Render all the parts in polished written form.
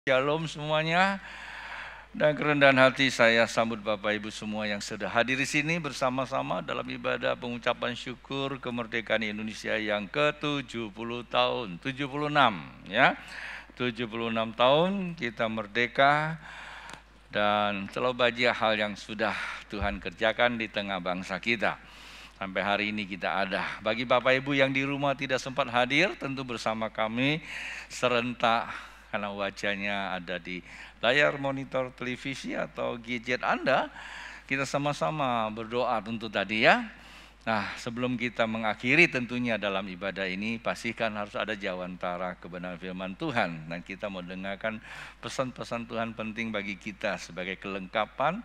Shalom semuanya, dan kerendahan hati saya sambut Bapak Ibu semua yang sudah hadir di sini bersama-sama dalam ibadah pengucapan syukur kemerdekaan Indonesia yang ke-70 tahun, 76 ya. 76 tahun kita merdeka, dan selalu bahagia hal yang sudah Tuhan kerjakan di tengah bangsa kita. Sampai hari ini kita ada. Bagi Bapak Ibu yang di rumah tidak sempat hadir, tentu bersama kami serentak karena wajahnya ada di layar monitor televisi atau gadget Anda. Kita sama-sama berdoa tentu tadi ya. Nah, sebelum kita mengakhiri tentunya dalam ibadah ini, pastikan harus ada jawantara kebenaran firman Tuhan. Dan kita mau dengarkan pesan-pesan Tuhan penting bagi kita sebagai kelengkapan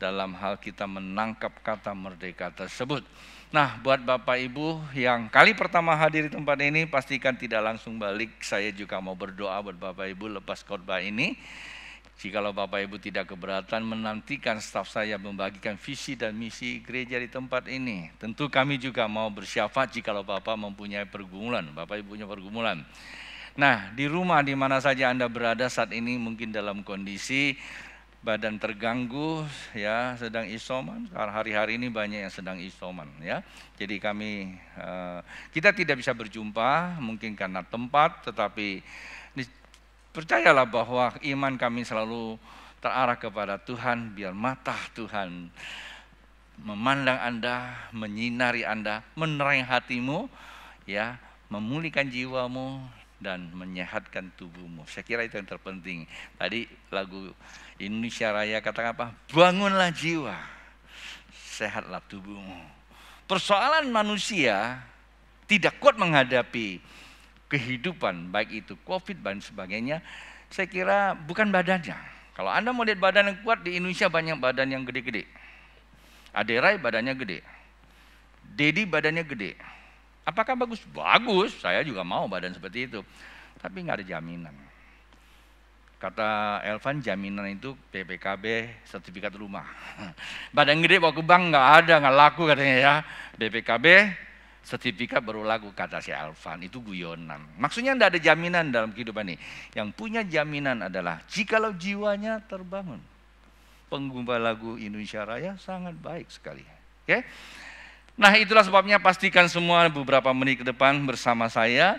dalam hal kita menangkap kata merdeka tersebut. Nah, buat Bapak Ibu yang kali pertama hadir di tempat ini, pastikan tidak langsung balik. Saya juga mau berdoa buat Bapak Ibu lepas khotbah ini. Jikalau Bapak Ibu tidak keberatan menantikan staf saya membagikan visi dan misi gereja di tempat ini. Tentu kami juga mau bersyafaat jikalau Bapak mempunyai pergumulan, Bapak Ibu punya pergumulan. Nah, di rumah di mana saja Anda berada saat ini, mungkin dalam kondisi badan terganggu ya, sedang isoman. Hari-hari ini banyak yang sedang isoman ya. Jadi kita tidak bisa berjumpa mungkin karena tempat, tetapi percayalah bahwa iman kami selalu terarah kepada Tuhan, biar mata Tuhan memandang Anda, menyinari Anda, menerangi hatimu ya, memulihkan jiwamu dan menyehatkan tubuhmu. Saya kira itu yang terpenting. Tadi lagu Indonesia Raya katakan apa? Bangunlah jiwa, sehatlah tubuhmu. Persoalan manusia tidak kuat menghadapi kehidupan, baik itu COVID dan sebagainya, saya kira bukan badannya. Kalau Anda mau lihat badan yang kuat, di Indonesia banyak badan yang gede-gede. Aderai badannya gede, Dedi badannya gede. Apakah bagus? Bagus, saya juga mau badan seperti itu. Tapi nggak ada jaminan. Kata Elvan, jaminan itu BPKB sertifikat rumah. Badan gede bawa ke bank nggak ada, nggak laku katanya ya. BPKB sertifikat baru laku kata si Elvan, itu guyonan. Maksudnya nggak ada jaminan dalam kehidupan ini. Yang punya jaminan adalah jikalau jiwanya terbangun. Pengguna lagu Indonesia Raya sangat baik sekali. Oke? Nah, itulah sebabnya pastikan semua beberapa menit ke depan bersama saya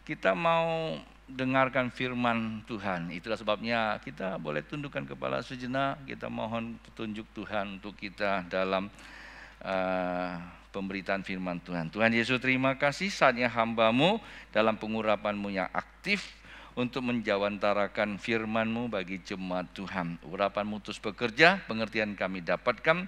kita mau dengarkan firman Tuhan. Itulah sebabnya kita boleh tundukkan kepala sejenak, kita mohon petunjuk Tuhan untuk kita dalam pemberitaan firman Tuhan. Tuhan Yesus, terima kasih saatnya hamba-Mu dalam pengurapan-Mu yang aktif untuk menjawantarakan firman-Mu bagi jemaat Tuhan. Urapan-Mu terus bekerja, pengertian kami dapatkan.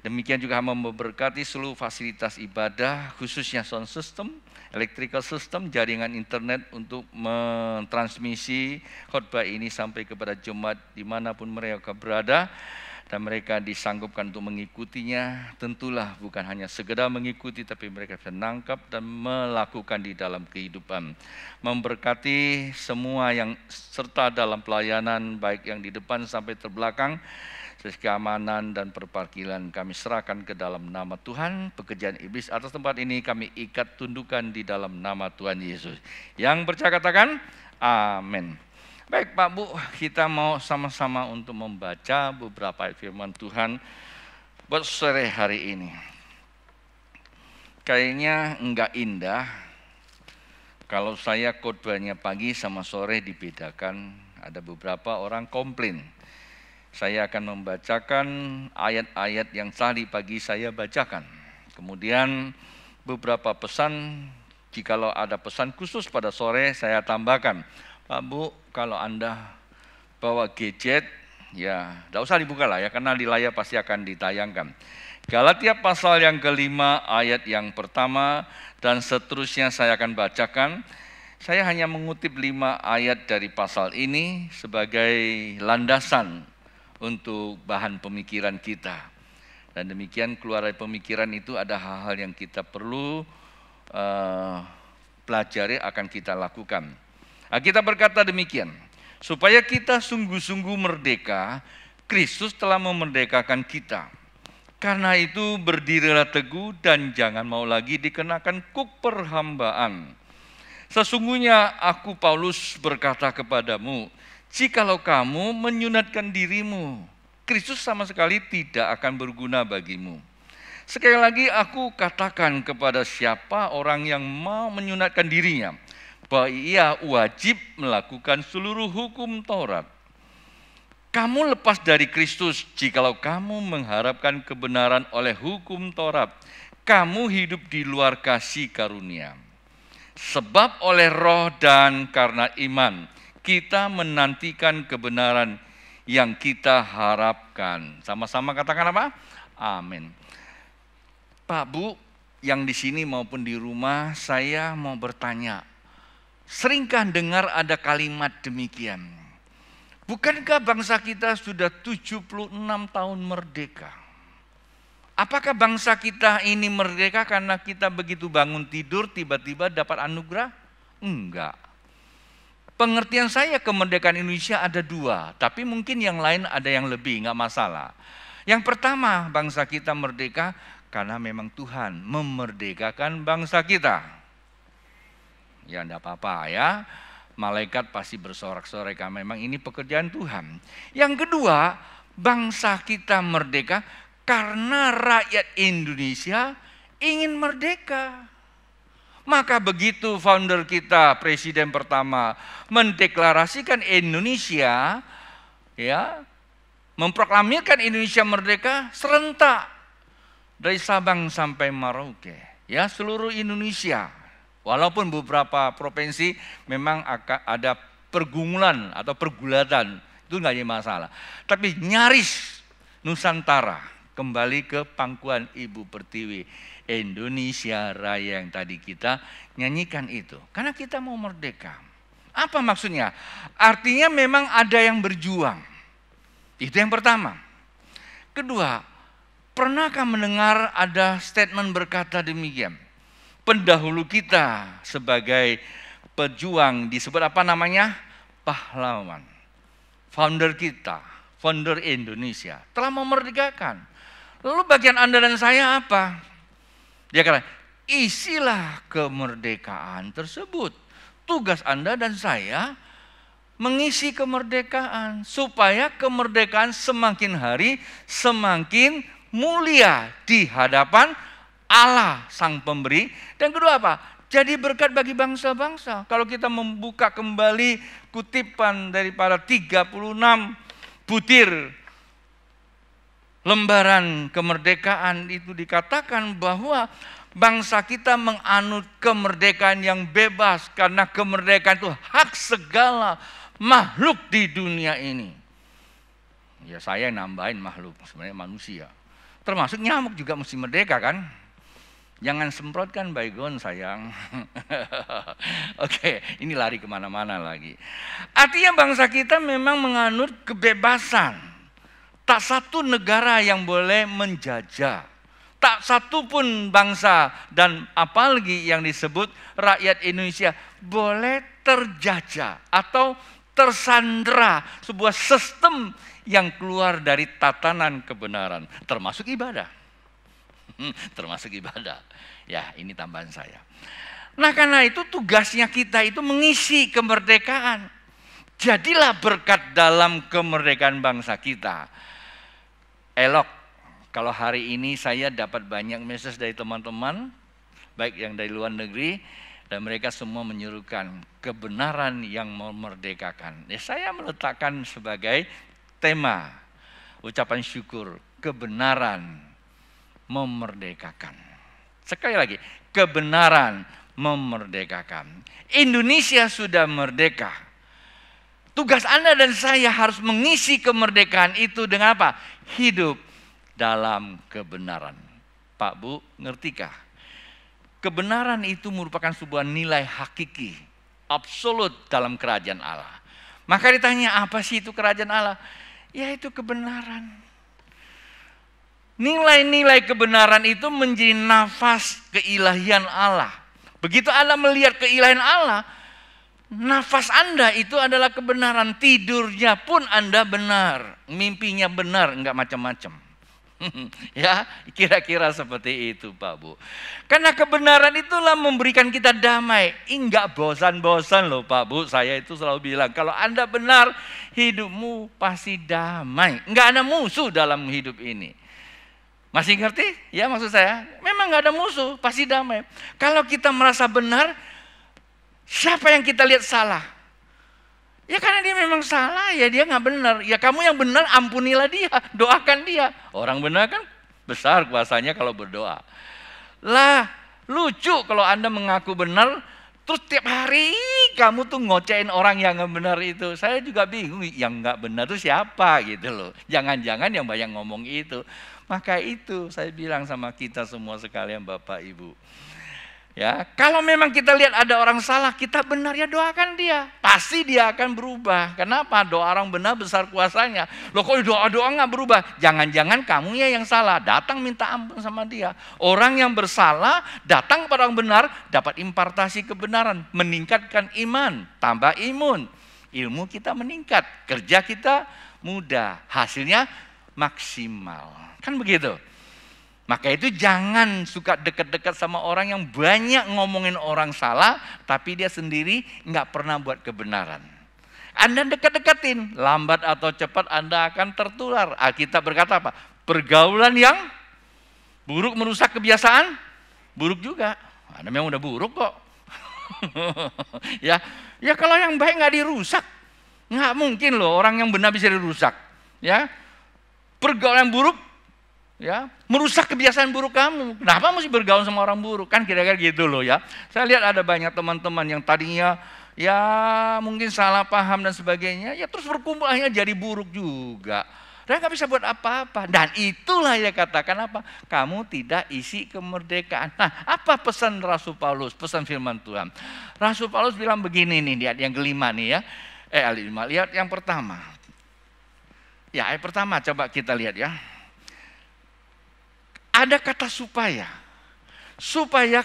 Demikian juga hamba memberkati seluruh fasilitas ibadah, khususnya sound system, electrical system, jaringan internet untuk mentransmisi khotbah ini sampai kepada jemaat dimanapun mereka berada. Dan mereka disanggupkan untuk mengikutinya, tentulah bukan hanya sekedar mengikuti, tapi mereka bisa menangkap dan melakukan di dalam kehidupan. Memberkati semua yang serta dalam pelayanan, baik yang di depan sampai terbelakang, sisi keamanan dan perparkiran kami serahkan ke dalam nama Tuhan. Pekerjaan iblis atas tempat ini kami ikat tundukan di dalam nama Tuhan Yesus. Yang percaya katakan, amin. Baik Pak Bu, kita mau sama-sama untuk membaca beberapa firman Tuhan buat sore hari ini. Kayaknya enggak indah kalau saya khotbahnya pagi sama sore dibedakan. Ada beberapa orang komplain. Saya akan membacakan ayat-ayat yang tadi pagi saya bacakan. Kemudian beberapa pesan, jikalau ada pesan khusus pada sore saya tambahkan. Pak Bu, kalau Anda bawa gadget, ya tidak usah dibuka lah ya, karena di layar pasti akan ditayangkan. Galatia pasal yang kelima, ayat yang pertama, dan seterusnya saya akan bacakan. Saya hanya mengutip 5 ayat dari pasal ini sebagai landasan untuk bahan pemikiran kita. Dan demikian keluar dari pemikiran itu ada hal-hal yang kita perlu pelajari, akan kita lakukan. Nah, kita berkata demikian, supaya kita sungguh-sungguh merdeka, Kristus telah memerdekakan kita. Karena itu berdirilah teguh dan jangan mau lagi dikenakan kuk perhambaan. Sesungguhnya aku Paulus berkata kepadamu, Jikalau kamu menyunatkan dirimu, Kristus sama sekali tidak akan berguna bagimu. Sekali lagi aku katakan kepada siapa orang yang mau menyunatkan dirinya, bahwa ia wajib melakukan seluruh hukum Taurat. Kamu lepas dari Kristus jikalau kamu mengharapkan kebenaran oleh hukum Taurat. Kamu hidup di luar kasih karunia. Sebab oleh roh dan karena iman, kita menantikan kebenaran yang kita harapkan. Sama-sama katakan apa? Amin. Pak, Bu, yang di sini maupun di rumah, saya mau bertanya. Seringkah dengar ada kalimat demikian? Bukankah bangsa kita sudah 76 tahun merdeka? Apakah bangsa kita ini merdeka karena kita begitu bangun tidur tiba-tiba dapat anugerah? Enggak. Pengertian saya kemerdekaan Indonesia ada dua, tapi mungkin yang lain ada yang lebih, enggak masalah. Yang pertama, bangsa kita merdeka karena memang Tuhan memerdekakan bangsa kita. Ya enggak apa-apa ya. Malaikat pasti bersorak-sorai karena memang ini pekerjaan Tuhan. Yang kedua, bangsa kita merdeka karena rakyat Indonesia ingin merdeka. Maka begitu founder kita, presiden pertama mendeklarasikan Indonesia, ya, memproklamirkan Indonesia merdeka serentak dari Sabang sampai Merauke, ya, seluruh Indonesia. Walaupun beberapa provinsi memang ada pergumulan atau pergulatan, itu nggak jadi masalah. Tapi nyaris Nusantara kembali ke pangkuan Ibu Pertiwi, Indonesia Raya yang tadi kita nyanyikan itu. Karena kita mau merdeka. Apa maksudnya? Artinya memang ada yang berjuang. Itu yang pertama. Kedua, pernahkah mendengar ada statement berkata demikian? Pendahulu kita sebagai pejuang disebut apa namanya? Pahlawan. Founder kita, founder Indonesia telah memerdekakan. Lalu bagian Anda dan saya apa? Dia kata, isilah kemerdekaan tersebut. Tugas Anda dan saya mengisi kemerdekaan supaya kemerdekaan semakin hari semakin mulia di hadapan Allah sang pemberi. Dan kedua apa? Jadi berkat bagi bangsa-bangsa. Kalau kita membuka kembali kutipan daripada 36 butir lembaran kemerdekaan itu dikatakan bahwa bangsa kita menganut kemerdekaan yang bebas. Karena kemerdekaan itu hak segala makhluk di dunia ini. Ya saya nambahin makhluk, sebenarnya manusia. Termasuk nyamuk juga mesti merdeka kan? Jangan semprotkan baygon sayang. Oke, ini lari kemana-mana lagi. Artinya bangsa kita memang menganut kebebasan. Tak satu negara yang boleh menjajah. Tak satu pun bangsa dan apalagi yang disebut rakyat Indonesia boleh terjajah atau tersandera sebuah sistem yang keluar dari tatanan kebenaran, termasuk ibadah. Termasuk ibadah. Ya, ini tambahan saya. Nah, karena itu tugasnya kita itu mengisi kemerdekaan. Jadilah berkat dalam kemerdekaan bangsa kita. Elok kalau hari ini saya dapat banyak message dari teman-teman, baik yang dari luar negeri, dan mereka semua menyuruhkan kebenaran yang memerdekakan. Ya, saya meletakkan sebagai tema ucapan syukur, kebenaran memerdekakan. Sekali lagi, kebenaran memerdekakan. Indonesia sudah merdeka. Tugas Anda dan saya harus mengisi kemerdekaan itu dengan apa? Hidup dalam kebenaran. Pak, Bu, ngertikah? Kebenaran itu merupakan sebuah nilai hakiki, absolut dalam kerajaan Allah. Maka ditanya, apa sih itu kerajaan Allah? Yaitu kebenaran. Nilai-nilai kebenaran itu menjadi nafas keilahian Allah. Begitu Anda melihat keilahian Allah, nafas Anda itu adalah kebenaran. Tidurnya pun Anda benar, mimpinya benar, enggak macam-macam. Ya, kira-kira seperti itu Pak Bu. Karena kebenaran itulah memberikan kita damai. Enggak bosan-bosan loh Pak Bu. Saya itu selalu bilang, kalau Anda benar, hidupmu pasti damai. Enggak ada musuh dalam hidup ini. Masih ngerti? Ya maksud saya, memang enggak ada musuh, pasti damai. Kalau kita merasa benar, siapa yang kita lihat salah? Ya karena dia memang salah, ya dia nggak benar. Ya kamu yang benar, ampunilah dia, doakan dia. Orang benar kan besar kuasanya kalau berdoa. Lah, lucu kalau Anda mengaku benar, terus tiap hari kamu tuh ngocein orang yang nggak benar itu. Saya juga bingung, yang nggak benar itu siapa gitu loh. Jangan-jangan yang banyak ngomong itu. Maka itu saya bilang sama kita semua sekalian Bapak Ibu. Ya, kalau memang kita lihat ada orang salah, kita benar ya doakan dia. Pasti dia akan berubah. Kenapa? Doa orang benar besar kuasanya. Loh kok doa-doa nggak berubah? Jangan-jangan kamu ya yang salah. Datang minta ampun sama dia. Orang yang bersalah datang kepada orang benar, dapat impartasi kebenaran, meningkatkan iman, tambah imun. Ilmu kita meningkat, kerja kita mudah, hasilnya maksimal. Kan begitu? Maka itu jangan suka dekat-dekat sama orang yang banyak ngomongin orang salah, tapi dia sendiri nggak pernah buat kebenaran. Anda dekat-dekatin, lambat atau cepat Anda akan tertular. Alkitab berkata apa? Pergaulan yang buruk merusak kebiasaan, buruk juga. Anda memang udah buruk kok. Ya kalau yang baik nggak dirusak, nggak mungkin loh orang yang benar bisa dirusak. Ya, pergaulan buruk. Ya, merusak kebiasaan buruk kamu. Kenapa mesti bergaul sama orang buruk? Kan kira-kira gitu loh ya. Saya lihat ada banyak teman-teman yang tadinya ya mungkin salah paham dan sebagainya, ya terus berkumpulnya jadi buruk juga. Dan nggak bisa buat apa-apa. Dan itulah ya katakan apa? Kamu tidak isi kemerdekaan. Nah, apa pesan Rasul Paulus? Pesan firman Tuhan. Rasul Paulus bilang begini nih, lihat yang kelima nih ya. Lihat yang pertama. Ya, ayat pertama coba kita lihat ya. Ada kata supaya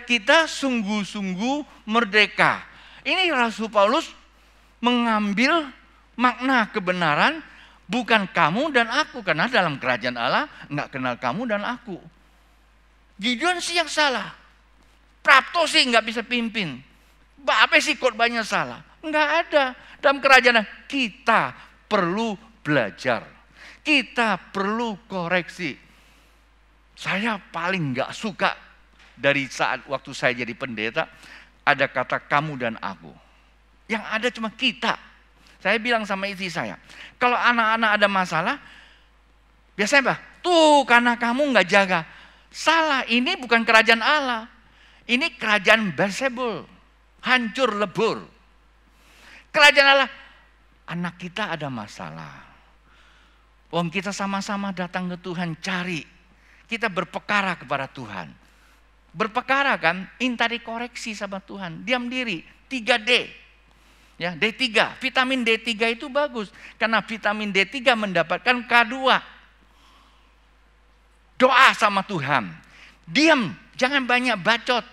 kita sungguh-sungguh merdeka. Ini Rasul Paulus mengambil makna kebenaran bukan kamu dan aku. Karena dalam kerajaan Allah nggak kenal kamu dan aku. Gideon sih yang salah. Prapto sih nggak bisa pimpin. Apa sih khotbahnya salah? Nggak ada. Dalam kerajaan kita perlu belajar. Kita perlu koreksi. Saya paling nggak suka dari saat waktu saya jadi pendeta, ada kata kamu dan aku. Yang ada cuma kita. Saya bilang sama istri saya, kalau anak-anak ada masalah, biasanya apa? Tuh karena kamu nggak jaga. Salah, ini bukan kerajaan Allah. Ini kerajaan Beelzebul. Hancur lebur. Kerajaan Allah, anak kita ada masalah. Wong kita sama-sama datang ke Tuhan cari. Kita berpekara kepada Tuhan. Berpekara kan, intari koreksi sama Tuhan. Diam diri, 3D. Ya, D3, vitamin D3 itu bagus. Karena vitamin D3 mendapatkan K2. Doa sama Tuhan. Diam, jangan banyak bacot.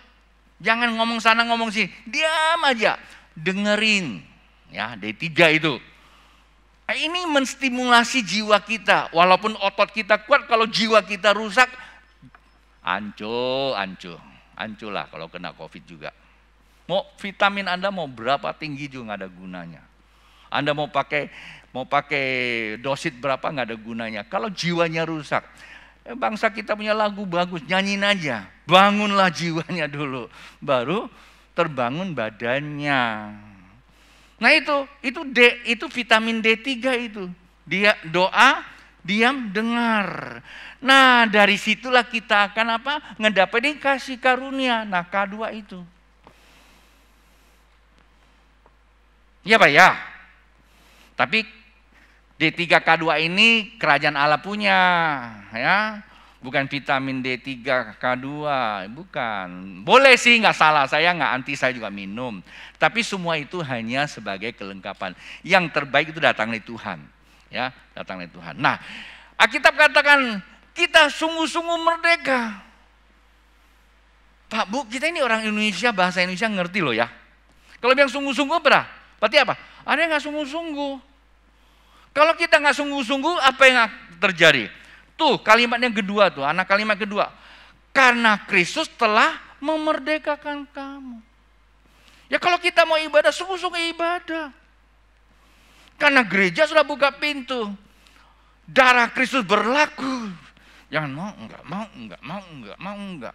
Jangan ngomong sana ngomong sini. Diam aja, dengerin. Ya, D3 itu. Ini menstimulasi jiwa kita. Walaupun otot kita kuat, kalau jiwa kita rusak, ancuh lah kalau kena COVID juga. Mau vitamin Anda mau berapa tinggi juga nggak ada gunanya. Anda mau pakai dosis berapa nggak ada gunanya. Kalau jiwanya rusak, bangsa kita punya lagu bagus, nyanyiin aja. Bangunlah jiwanya dulu, baru terbangun badannya. Nah itu vitamin D3 itu. Dia doa, diam, dengar. Nah dari situlah kita akan apa? Ngedapetin kasih karunia. Nah K2 itu. Ya Pak ya. Tapi D3 K2 ini kerajaan Allah punya, ya. Bukan vitamin D3 K2, bukan. Boleh sih, nggak salah, saya nggak anti, saya juga minum. Tapi semua itu hanya sebagai kelengkapan. Yang terbaik itu datang dari Tuhan, ya, datang dari Tuhan. Nah, Alkitab katakan kita sungguh-sungguh merdeka. Pak Bu, kita ini orang Indonesia, bahasa Indonesia ngerti loh ya. Kalau yang sungguh-sungguh berarti apa? Ada yang nggak sungguh-sungguh. Kalau kita nggak sungguh-sungguh, apa yang terjadi? Tuh kalimat yang kedua tuh, anak kalimat kedua. Karena Kristus telah memerdekakan kamu. Ya kalau kita mau ibadah, sungguh-sungguh ibadah. Karena gereja sudah buka pintu. Darah Kristus berlaku. Jangan mau, enggak.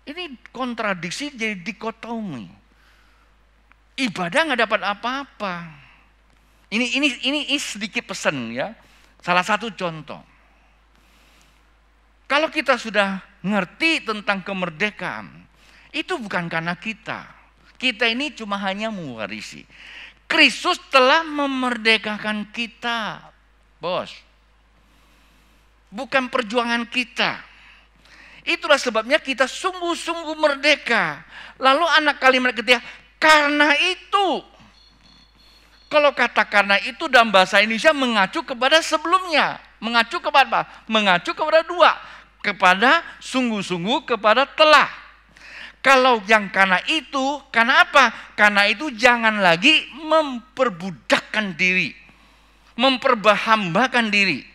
Ini kontradiksi jadi dikotomi. Ibadah nggak dapat apa-apa. Ini sedikit pesan ya. Salah satu contoh. Kalau kita sudah ngerti tentang kemerdekaan, itu bukan karena kita. Kita ini cuma hanya mewarisi. Kristus telah memerdekakan kita, bos. Bukan perjuangan kita. Itulah sebabnya kita sungguh-sungguh merdeka. Lalu anak kalimat ketiga, karena itu. Kalau kata karena itu dalam bahasa Indonesia mengacu kepada sebelumnya. Mengacu kepada apa? Mengacu kepada dua. Kepada sungguh-sungguh, kepada telah. Kalau yang karena itu, karena apa? Karena itu jangan lagi memperbudakkan diri. Memperhambakan diri.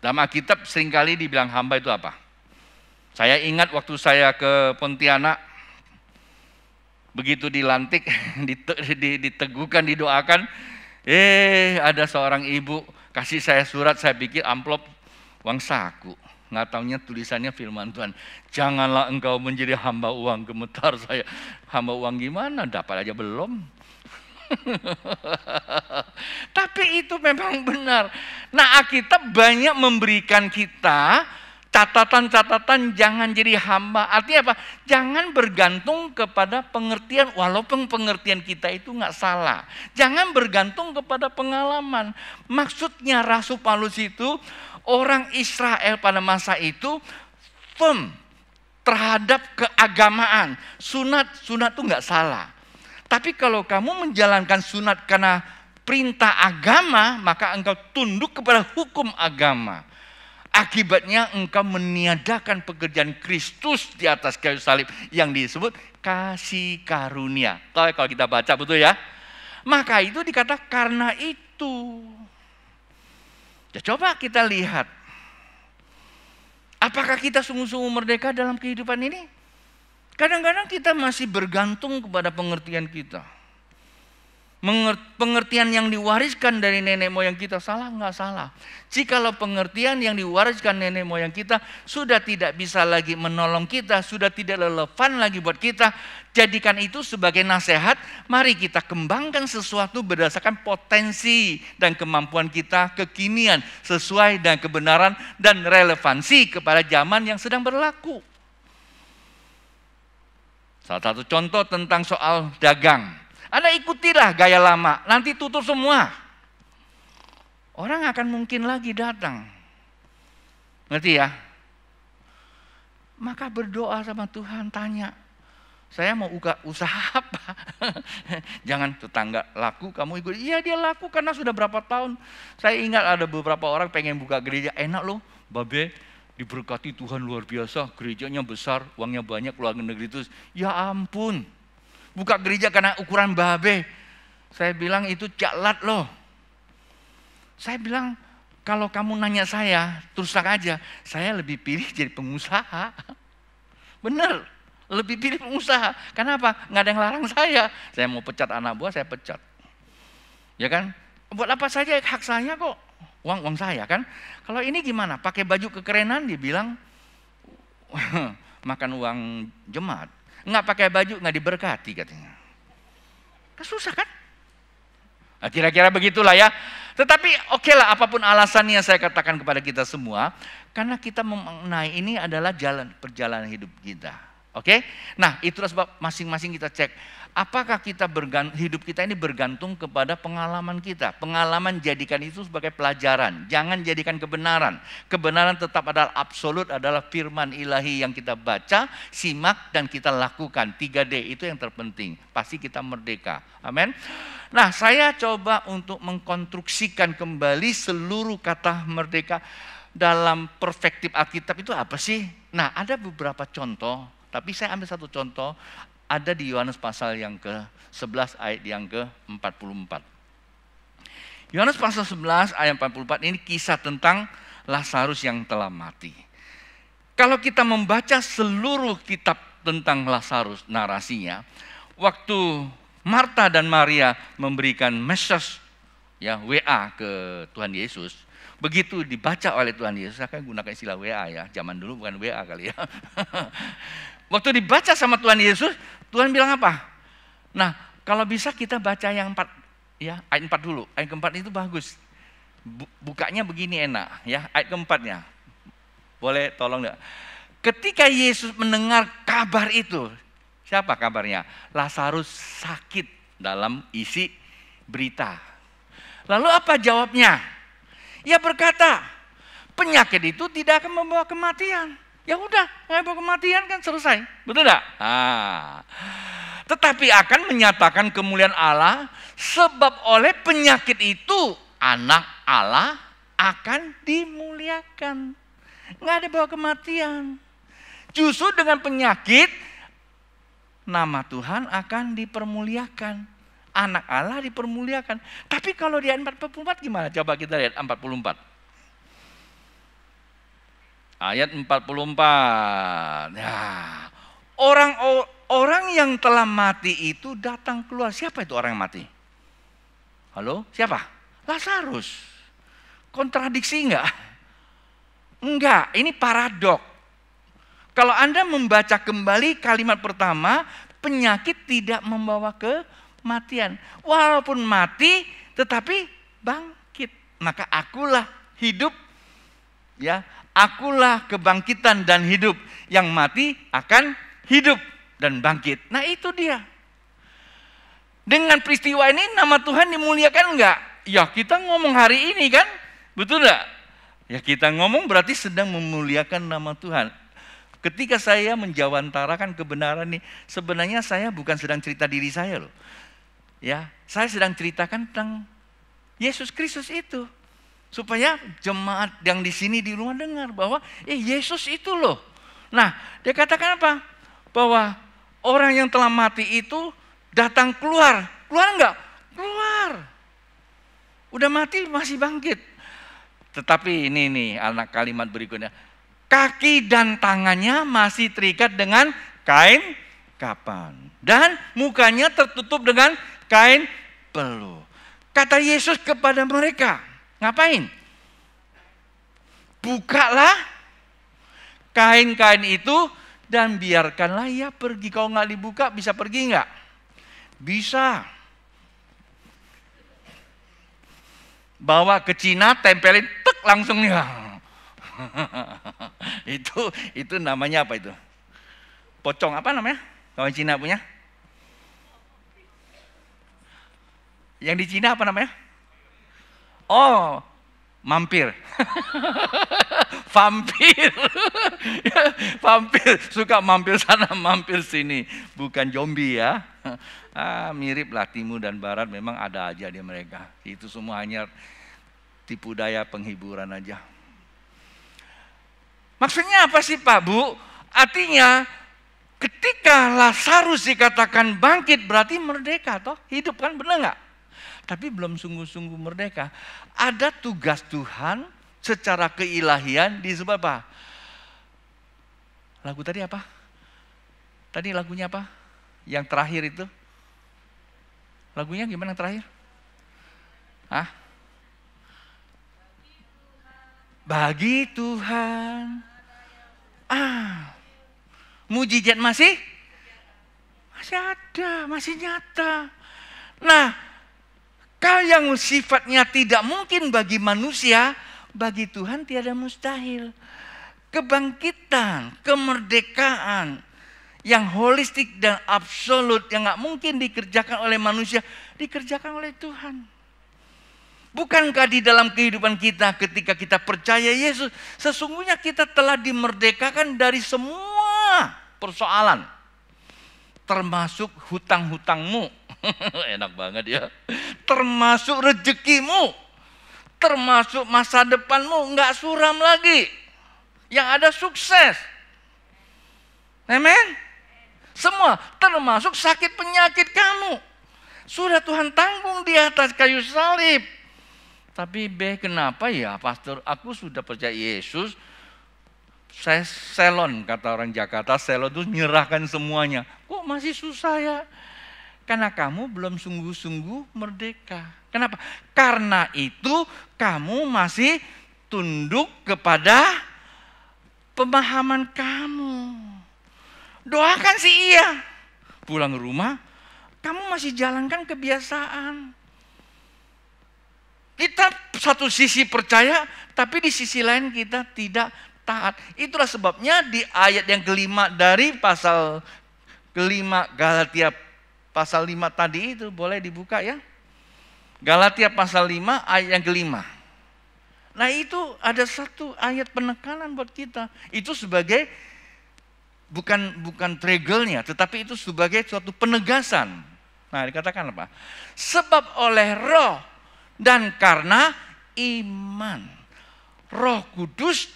Dalam Alkitab seringkali dibilang hamba itu apa? Saya ingat waktu saya ke Pontianak, begitu dilantik, diteguhkan, didoakan, ada seorang ibu kasih saya surat, saya pikir amplop uang saku. Nggak taunya tulisannya firman Tuhan. Janganlah engkau menjadi hamba uang. Gemetar saya. Hamba uang gimana? Dapat aja belum. Tapi itu memang benar. Nah, Alkitab banyak memberikan kita catatan-catatan jangan jadi hamba. Artinya apa? Jangan bergantung kepada pengertian, walaupun pengertian kita itu nggak salah. Jangan bergantung kepada pengalaman. Maksudnya Rasul Paulus itu, orang Israel pada masa itu firm terhadap keagamaan. Sunat itu nggak salah. Tapi kalau kamu menjalankan sunat karena perintah agama, maka engkau tunduk kepada hukum agama. Akibatnya engkau meniadakan pekerjaan Kristus di atas kayu salib yang disebut kasih karunia. Kalau kita baca betul ya. Maka itu dikata karena itu. Ya, coba kita lihat. Apakah kita sungguh-sungguh merdeka dalam kehidupan ini? Kadang-kadang kita masih bergantung kepada pengertian kita. Pengertian yang diwariskan dari nenek moyang kita salah nggak salah. Jikalau pengertian yang diwariskan nenek moyang kita sudah tidak bisa lagi menolong kita, sudah tidak relevan lagi buat kita, jadikan itu sebagai nasihat. Mari kita kembangkan sesuatu berdasarkan potensi dan kemampuan kita kekinian, sesuai dengan kebenaran dan relevansi kepada zaman yang sedang berlaku. Salah satu contoh tentang soal dagang. Anda ikutilah gaya lama, nanti tutup semua. Orang akan mungkin lagi datang. Ngerti ya? Maka berdoa sama Tuhan, tanya. Saya mau buka usaha apa? Jangan tetangga laku, kamu ikut. Iya dia laku karena sudah berapa tahun. Saya ingat ada beberapa orang pengen buka gereja. Enak loh, Babe. Diberkati Tuhan luar biasa. Gerejanya besar, uangnya banyak, keluar negeri itu. Ya ampun. Buka gereja karena ukuran Babe. Saya bilang itu jalat loh. Saya bilang kalau kamu nanya saya, terus terang aja, saya lebih pilih jadi pengusaha. Bener, lebih pilih pengusaha. Kenapa? Nggak ada yang larang saya. Saya mau pecat anak buah, saya pecat. Ya kan? Buat apa saja hak saya kok. Uang saya kan. Kalau ini gimana? Pakai baju kekerenan dibilang makan uang jemaat. Nggak pakai baju, nggak diberkati katanya. Susah kan? Nah, kira-kira begitulah ya. Tetapi oke lah apapun alasannya saya katakan kepada kita semua. Karena kita memaknai ini adalah perjalanan hidup kita. Oke? Nah itulah sebab masing-masing kita cek. Apakah hidup kita ini bergantung kepada pengalaman kita. Pengalaman jadikan itu sebagai pelajaran. Jangan jadikan kebenaran. Kebenaran tetap adalah absolut, adalah firman ilahi yang kita baca, simak, dan kita lakukan. 3D itu yang terpenting. Pasti kita merdeka. Amin. Nah saya coba untuk mengkonstruksikan kembali seluruh kata merdeka dalam perspektif Alkitab itu apa sih? Nah ada beberapa contoh. Tapi saya ambil satu contoh. Ada di Yohanes pasal yang ke-11 ayat yang ke-44. Yohanes pasal 11 ayat 44 ini kisah tentang Lazarus yang telah mati. Kalau kita membaca seluruh kitab tentang Lazarus, narasinya, waktu Marta dan Maria memberikan message, ya, WA ke Tuhan Yesus, begitu dibaca oleh Tuhan Yesus, saya gunakan istilah WA ya, zaman dulu bukan WA kali ya. Waktu dibaca sama Tuhan Yesus, Tuhan bilang apa? Nah, kalau bisa kita baca yang 4, ya, ayat 4 dulu. Ayat keempat itu bagus. Bukanya begini enak, ya, ayat keempatnya. Boleh tolong enggak? Ketika Yesus mendengar kabar itu, siapa kabarnya? Lazarus sakit dalam isi berita. Lalu apa jawabnya? Ia berkata, penyakit itu tidak akan membawa kematian. Ya udah, nggak bawa kematian kan selesai. Betul enggak? Tetapi akan menyatakan kemuliaan Allah, sebab oleh penyakit itu anak Allah akan dimuliakan. Nggak ada bawa kematian. Justru dengan penyakit, nama Tuhan akan dipermuliakan. Anak Allah dipermuliakan. Tapi kalau di ayat 44 gimana? Coba kita lihat 44. Ayat 44. Nah, orang yang telah mati itu datang keluar. Siapa itu orang yang mati? Halo? Siapa? Lazarus. Kontradiksi enggak? Enggak, ini paradok. Kalau Anda membaca kembali kalimat pertama, penyakit tidak membawa kematian. Walaupun mati, tetapi bangkit. Maka akulah hidup, ya, akulah kebangkitan dan hidup. Yang mati akan hidup dan bangkit. Nah itu dia. Dengan peristiwa ini nama Tuhan dimuliakan enggak? Ya kita ngomong hari ini kan, betul enggak? Ya kita ngomong berarti sedang memuliakan nama Tuhan. Ketika saya menjawantarakan kebenaran ini, sebenarnya saya bukan sedang cerita diri saya loh. Ya, saya sedang ceritakan tentang Yesus Kristus itu. Supaya jemaat yang di sini di rumah dengar bahwa Yesus itu loh. Nah, dia katakan apa? Bahwa orang yang telah mati itu datang keluar. Keluar enggak? Keluar. Udah mati masih bangkit. Tetapi ini nih anak kalimat berikutnya. Kaki dan tangannya masih terikat dengan kain kapan. Dan mukanya tertutup dengan kain peluh. Kata Yesus kepada mereka, ngapain? Bukalah kain-kain itu dan biarkanlah ia pergi. Kalau nggak dibuka bisa pergi nggak? Bisa. Bawa ke Cina, tempelin, tek langsung nih. Itu namanya apa itu? Pocong apa namanya? Kalau Cina punya? Yang di Cina apa namanya? Oh, mampir. Vampir. Vampir, suka mampir sana, mampir sini. Bukan zombie ya. Mirip lah timur dan barat, memang ada aja di mereka. Itu semua hanya tipu daya penghiburan aja. Maksudnya apa sih Pak Bu? Artinya ketika Lazarus dikatakan bangkit berarti merdeka toh? Hidup kan, benar nggak? Tapi belum sungguh-sungguh merdeka. Ada tugas Tuhan secara keilahian disebut apa? Lagu tadi apa? Tadi lagunya apa? Yang terakhir itu? Lagunya gimana yang terakhir? Bagi Tuhan. Mujizat masih ada, masih nyata. Nah, kalau yang sifatnya tidak mungkin bagi manusia, bagi Tuhan tiada mustahil. Kebangkitan, kemerdekaan yang holistik dan absolut yang nggak mungkin dikerjakan oleh manusia, dikerjakan oleh Tuhan. Bukankah di dalam kehidupan kita ketika kita percaya Yesus, sesungguhnya kita telah dimerdekakan dari semua persoalan. Termasuk hutang-hutangmu. Enak banget ya. Termasuk rezekimu. Termasuk masa depanmu. Nggak suram lagi. Yang ada sukses. Amen. Semua. Termasuk sakit penyakit kamu. Sudah Tuhan tanggung di atas kayu salib. Tapi B, kenapa ya pastor, aku sudah percaya Yesus, saya selon, kata orang Jakarta, selon itu nyerahkan semuanya. Kok masih susah ya? Karena kamu belum sungguh-sungguh merdeka. Kenapa? Karena itu kamu masih tunduk kepada pemahaman kamu. Doakan sih iya. Pulang rumah, kamu masih jalankan kebiasaan. Kita satu sisi percaya, tapi di sisi lain kita tidak taat. Itulah sebabnya di ayat yang kelima dari pasal kelima Galatia pasal 5 tadi itu, boleh dibuka ya. Galatia pasal 5 ayat yang kelima. Nah itu ada satu ayat penekanan buat kita. Itu sebagai bukan tregelnya, tetapi itu sebagai suatu penegasan. Nah dikatakan apa? Sebab oleh roh dan karena iman, Roh Kudus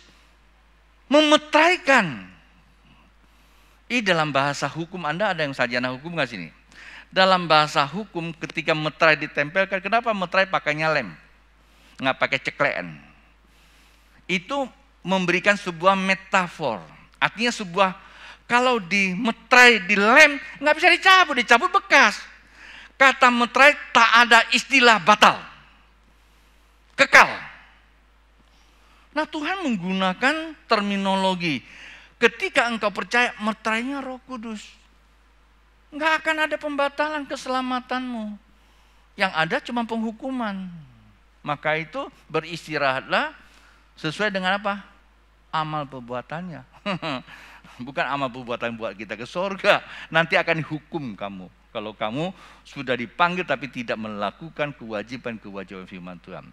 memetraikan. Ini dalam bahasa hukum, Anda ada yang sarjana hukum nggak sini? Dalam bahasa hukum ketika meterai ditempelkan, kenapa meterai pakainya lem? Nggak pakai ceklean. Itu memberikan sebuah metafor. Artinya sebuah, kalau di meterai, di lem, nggak bisa dicabut bekas. Kata meterai tak ada istilah batal. Kekal. Nah Tuhan menggunakan terminologi. Ketika engkau percaya, meterainya Roh Kudus. Nggak akan ada pembatalan keselamatanmu. Yang ada cuma penghukuman. Maka itu beristirahatlah sesuai dengan apa? Amal perbuatannya. Bukan amal perbuatan buat kita ke surga. Nanti akan hukum kamu. Kalau kamu sudah dipanggil tapi tidak melakukan kewajiban-kewajiban firman Tuhan.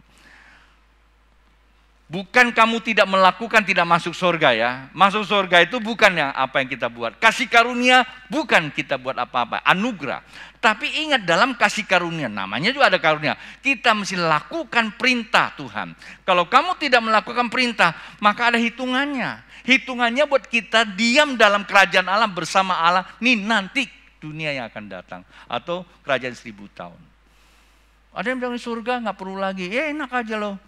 Bukan kamu tidak melakukan, tidak masuk surga ya. Masuk surga itu bukan apa yang kita buat. Kasih karunia bukan kita buat apa-apa. Anugerah. Tapi ingat dalam kasih karunia, namanya juga ada karunia. Kita mesti lakukan perintah Tuhan. Kalau kamu tidak melakukan perintah, maka ada hitungannya. Hitungannya buat kita diam dalam kerajaan Allah bersama Allah. Nih nanti dunia yang akan datang. Atau kerajaan 1000 tahun. Ada yang bilang surga nggak perlu lagi. Ya enak aja loh.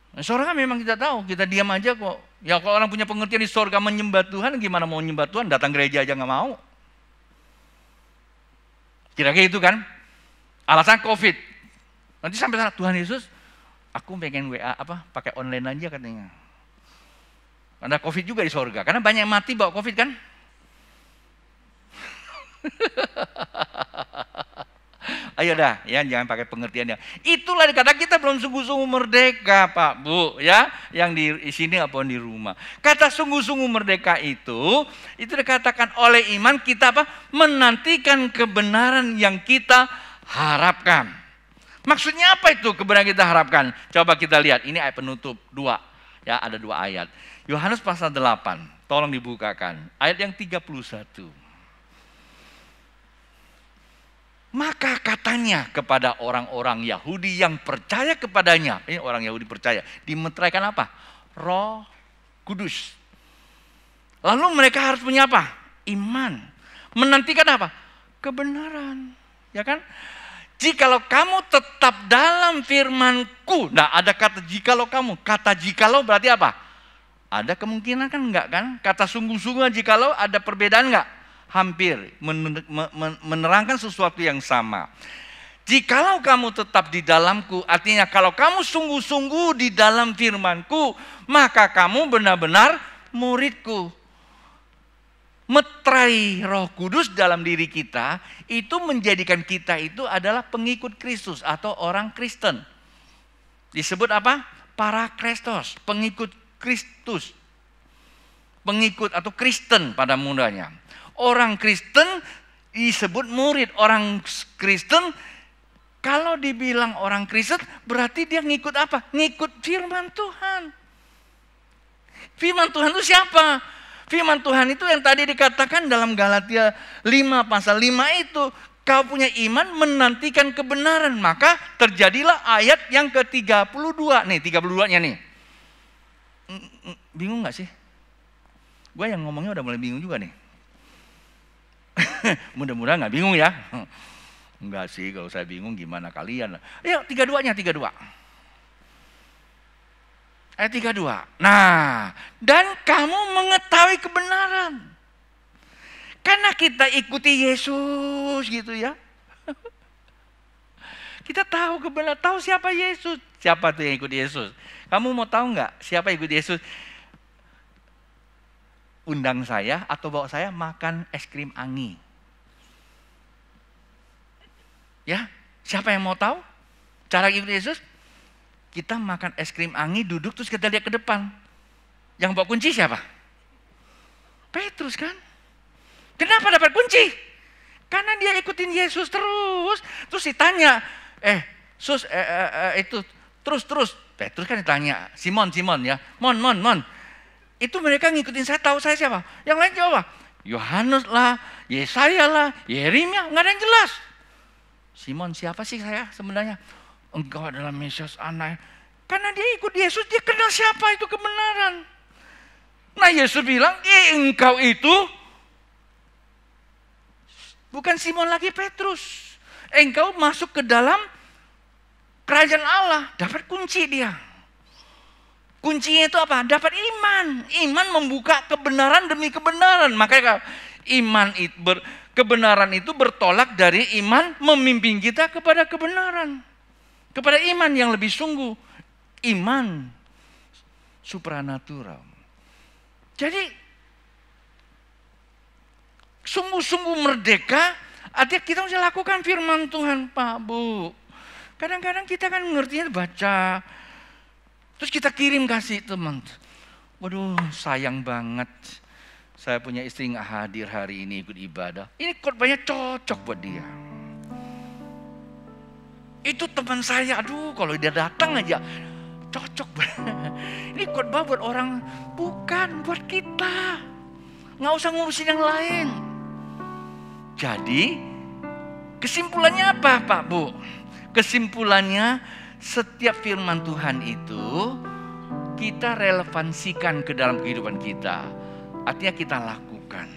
Surga memang kita tahu, kita diam aja kok. Ya kalau orang punya pengertian di surga menyembah Tuhan, gimana mau menyembah Tuhan? Datang gereja aja nggak mau. Kira-kira itu kan? Alasan COVID. Nanti sampai sana, Tuhan Yesus, aku pengen WA pakai online aja katanya. Ada COVID juga di surga, karena banyak yang mati bawa COVID kan? Ayo dah, ya jangan pakai pengertiannya. Itulah dikatakan kita belum sungguh-sungguh merdeka, Pak, Bu, ya. Yang di sini apa di rumah. Kata sungguh-sungguh merdeka itu dikatakan oleh iman kita apa? Menantikan kebenaran yang kita harapkan. Maksudnya apa itu kebenaran kita harapkan? Coba kita lihat, ini ayat penutup 2. Ya, ada 2 ayat. Yohanes pasal 8, tolong dibukakan. Ayat yang 31. Maka katanya kepada orang-orang Yahudi yang percaya kepadanya, ini orang Yahudi percaya, dimeteraikan apa? Roh Kudus. Lalu mereka harus punya apa? Iman. Menantikan apa? Kebenaran. Ya kan? Jikalau kamu tetap dalam firman-Ku. Nah ada kata jikalau kamu. Kata jikalau berarti apa? Ada kemungkinan kan enggak kan? Kata sungguh-sungguh jikalau ada perbedaan enggak? Hampir menerangkan sesuatu yang sama. Jikalau kamu tetap di dalamku, artinya kalau kamu sungguh-sungguh di dalam firmanku, maka kamu benar-benar muridku. Meterai Roh Kudus dalam diri kita, itu menjadikan kita itu adalah pengikut Kristus atau orang Kristen. Disebut apa? Parakristos, pengikut Kristus. Pengikut atau Kristen pada mudanya. Orang Kristen disebut murid. Orang Kristen, kalau dibilang orang Kristen, berarti dia ngikut apa? Ngikut firman Tuhan. Firman Tuhan itu siapa? Firman Tuhan itu yang tadi dikatakan dalam Galatia 5 pasal 5 itu. Kau punya iman menantikan kebenaran. Maka terjadilah ayat yang ke-32. Nih 32-nya nih. Bingung gak sih? Gue yang ngomongnya udah mulai bingung juga nih. Mudah-mudahan gak bingung ya. Enggak sih, kalau saya bingung gimana kalian. Ayo 32-nya 32. Ayat 32. Nah, dan kamu mengetahui kebenaran. Karena kita ikuti Yesus gitu ya. Kita tahu kebenaran, tahu siapa Yesus. Siapa tuh yang ikut Yesus? Kamu mau tahu nggak siapa ikut Yesus? Undang saya atau bawa saya makan es krim Anggi. Ya, siapa yang mau tahu cara ikut Yesus? Kita makan es krim Anggi, duduk terus kita lihat ke depan. Yang bawa kunci siapa? Petrus kan? Kenapa dapat kunci? Karena dia ikutin Yesus terus. Terus ditanya, Sus, itu terus. Petrus kan ditanya, Simon ya, Mon. Itu mereka ngikutin saya, tahu saya siapa? Yang lain siapa? Yohanes lah, Yesaya lah, Yeremia, nggak ada yang jelas. Simon, siapa sih saya sebenarnya? Engkau adalah Mesias anak. Karena dia ikut Yesus, dia kenal siapa itu kebenaran. Nah Yesus bilang, engkau itu bukan Simon lagi Petrus. Engkau masuk ke dalam kerajaan Allah, dapat kunci dia. Kuncinya itu apa? Dapat iman. Iman membuka kebenaran demi kebenaran. Makanya kebenaran itu bertolak dari iman, memimpin kita kepada kebenaran. Kepada iman yang lebih sungguh. Iman supranatural. Jadi sungguh-sungguh merdeka, artinya kita mesti lakukan firman Tuhan, Pak, Bu. Kadang-kadang kita kan ngertinya baca, terus kita kirim kasih teman. Waduh, sayang banget. Saya punya istri nggak hadir hari ini ikut ibadah. Ini khotbahnya cocok buat dia. Itu teman saya, aduh kalau dia datang aja cocok banget. Ini khotbah buat orang, bukan buat kita. Nggak usah ngurusin yang lain. Jadi kesimpulannya apa, Pak, Bu? Kesimpulannya setiap firman Tuhan itu kita relevansikan ke dalam kehidupan kita. Artinya kita lakukan.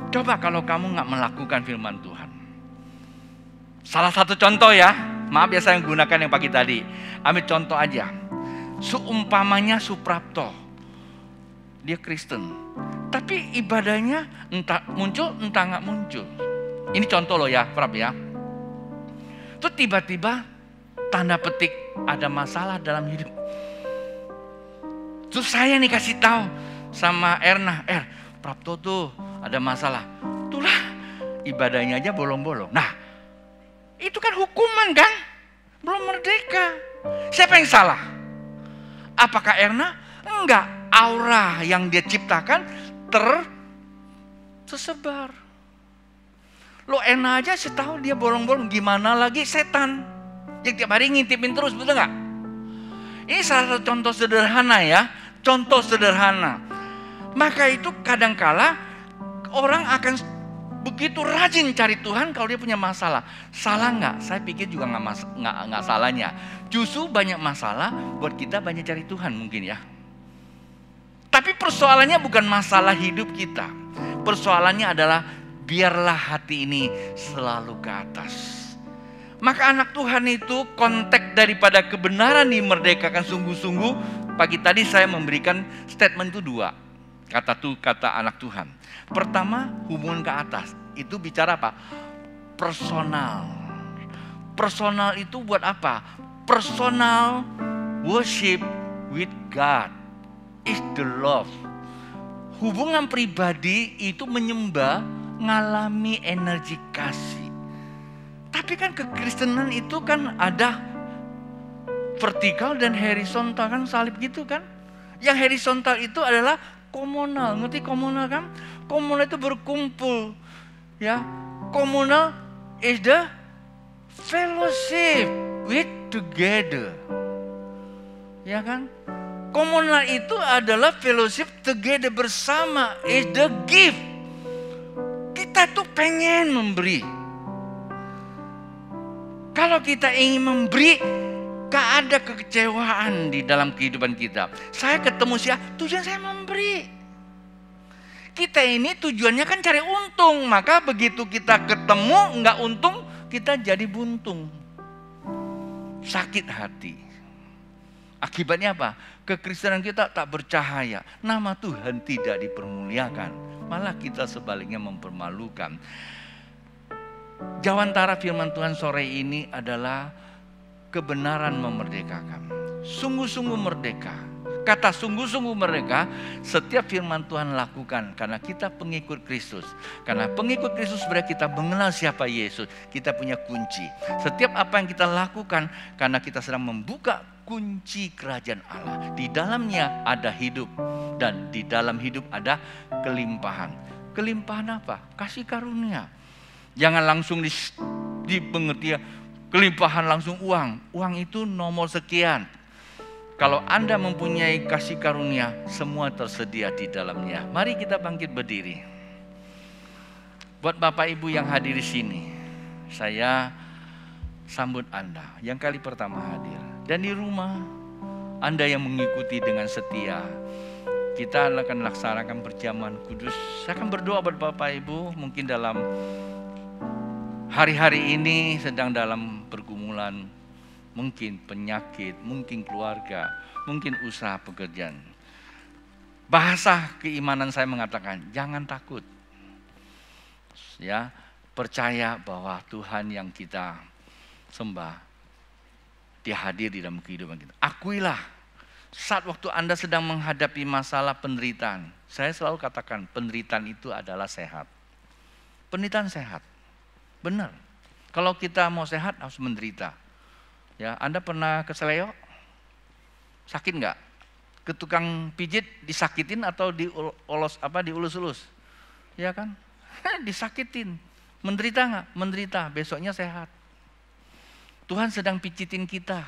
Coba kalau kamu nggak melakukan firman Tuhan. Salah satu contoh ya, maaf ya saya menggunakan yang pagi tadi. Ambil contoh aja. Seumpamanya Suprapto. Dia Kristen. Tapi ibadahnya entah muncul, entah nggak muncul. Ini contoh loh ya, Prab ya. Terus tiba-tiba tanda petik ada masalah dalam hidup. Terus saya nih kasih tahu sama Erna, Prapto tuh ada masalah. Itulah ibadahnya aja bolong-bolong. Nah, itu kan hukuman kan? Belum merdeka. Siapa yang salah? Apakah Erna? Enggak. Aura yang dia ciptakan tersebar. Lo Erna aja setahun dia bolong-bolong. Gimana lagi setan? Yang tiap hari ngintipin terus, betul enggak? Ini salah satu contoh sederhana ya. Contoh sederhana. Maka itu kadangkala orang akan begitu rajin cari Tuhan kalau dia punya masalah. Salah nggak? Saya pikir juga nggak salahnya. Justru banyak masalah buat kita banyak cari Tuhan mungkin ya. Tapi persoalannya bukan masalah hidup kita. Persoalannya adalah biarlah hati ini selalu ke atas. Maka anak Tuhan itu konteks daripada kebenaran dimerdekakan sungguh-sungguh. Pagi tadi saya memberikan statement itu 2. Kata anak Tuhan. Pertama, hubungan ke atas. Itu bicara apa? Personal. Personal itu buat apa? Personal worship with God is the love. Hubungan pribadi itu menyembah, ngalami energi kasih. Tapi kan kekristenan itu kan ada vertikal dan horizontal kan, salib gitu kan. Yang horizontal itu adalah komunal, ngerti komunal kan? Komunal itu berkumpul, ya. Komunal is the fellowship with together, ya kan? Komunal itu adalah fellowship together bersama, is the gift. Kita tuh pengen memberi. Kalau kita ingin memberi, gak ada kekecewaan di dalam kehidupan kita. Saya ketemu tujuan saya memberi. Kita ini tujuannya kan cari untung. Maka begitu kita ketemu gak untung, kita jadi buntung. Sakit hati. Akibatnya apa? Kekristenan kita tak bercahaya, nama Tuhan tidak dipermuliakan, malah kita sebaliknya mempermalukan. Jawantara firman Tuhan sore ini adalah kebenaran memerdekakan. Sungguh-sungguh merdeka. Kata sungguh-sungguh merdeka, setiap firman Tuhan lakukan karena kita pengikut Kristus. Karena pengikut Kristus berarti kita mengenal siapa Yesus. Kita punya kunci. Setiap apa yang kita lakukan karena kita sedang membuka kunci kerajaan Allah. Di dalamnya ada hidup dan di dalam hidup ada kelimpahan. Kelimpahan apa? Kasih karunia. Jangan langsung di pengertian kelimpahan langsung uang. Uang itu nomor sekian. Kalau Anda mempunyai kasih karunia, semua tersedia di dalamnya. Mari kita bangkit berdiri. Buat Bapak Ibu yang hadir di sini, saya sambut Anda yang kali pertama hadir. Dan di rumah, Anda yang mengikuti dengan setia, kita akan laksanakan perjamuan kudus. Saya akan berdoa buat Bapak Ibu, mungkin dalam hari-hari ini sedang dalam pergumulan, mungkin penyakit, mungkin keluarga, mungkin usaha pekerjaan. Bahasa keimanan saya mengatakan, jangan takut. Ya, percaya bahwa Tuhan yang kita sembah, Dia hadir di dalam kehidupan kita. Akuilah, saat waktu Anda sedang menghadapi masalah penderitaan, saya selalu katakan penderitaan itu adalah sehat. Penderitaan sehat, benar. Kalau kita mau sehat harus menderita. Ya, Anda pernah ke seleo? Sakit nggak? Ke tukang pijit disakitin atau diulus-ulus? Ya kan? Disakitin. Menderita nggak? Menderita. Besoknya sehat. Tuhan sedang pijitin kita.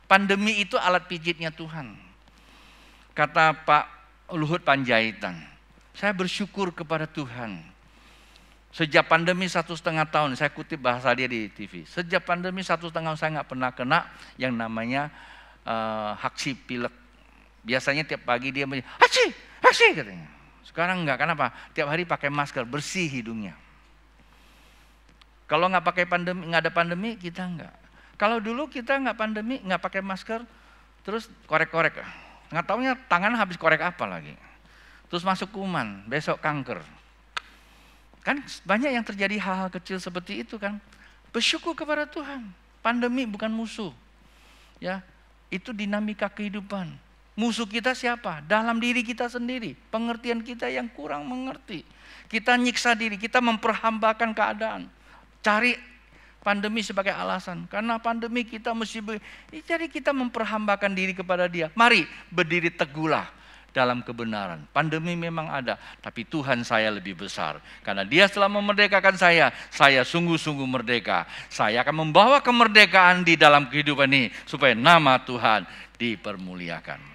Pandemi itu alat pijitnya Tuhan. Kata Pak Luhut Panjaitan, saya bersyukur kepada Tuhan. Sejak pandemi 1,5 tahun, saya kutip bahasa dia di TV. Sejak pandemi 1,5 tahun saya nggak pernah kena yang namanya haksi pilek. Biasanya tiap pagi dia haksi katanya. Sekarang enggak, kenapa? Tiap hari pakai masker, bersih hidungnya. Kalau nggak pakai pandemi, nggak ada pandemi, kita enggak. Kalau dulu kita nggak pandemi, nggak pakai masker, terus korek-korek. Nggak taunya tangan habis korek apa lagi. Terus masuk kuman, besok kanker. Kan banyak yang terjadi hal-hal kecil seperti itu kan. Bersyukur kepada Tuhan. Pandemi bukan musuh. Ya, itu dinamika kehidupan. Musuh kita siapa? Dalam diri kita sendiri. Pengertian kita yang kurang mengerti. Kita nyiksa diri, kita memperhambakan keadaan. Cari pandemi sebagai alasan. Karena pandemi kita mesti jadi kita memperhambakan diri kepada Dia. Mari berdiri teguhlah dalam kebenaran. Pandemi memang ada, tapi Tuhan saya lebih besar. Karena Dia telah memerdekakan saya sungguh-sungguh merdeka. Saya akan membawa kemerdekaan di dalam kehidupan ini, supaya nama Tuhan dipermuliakan.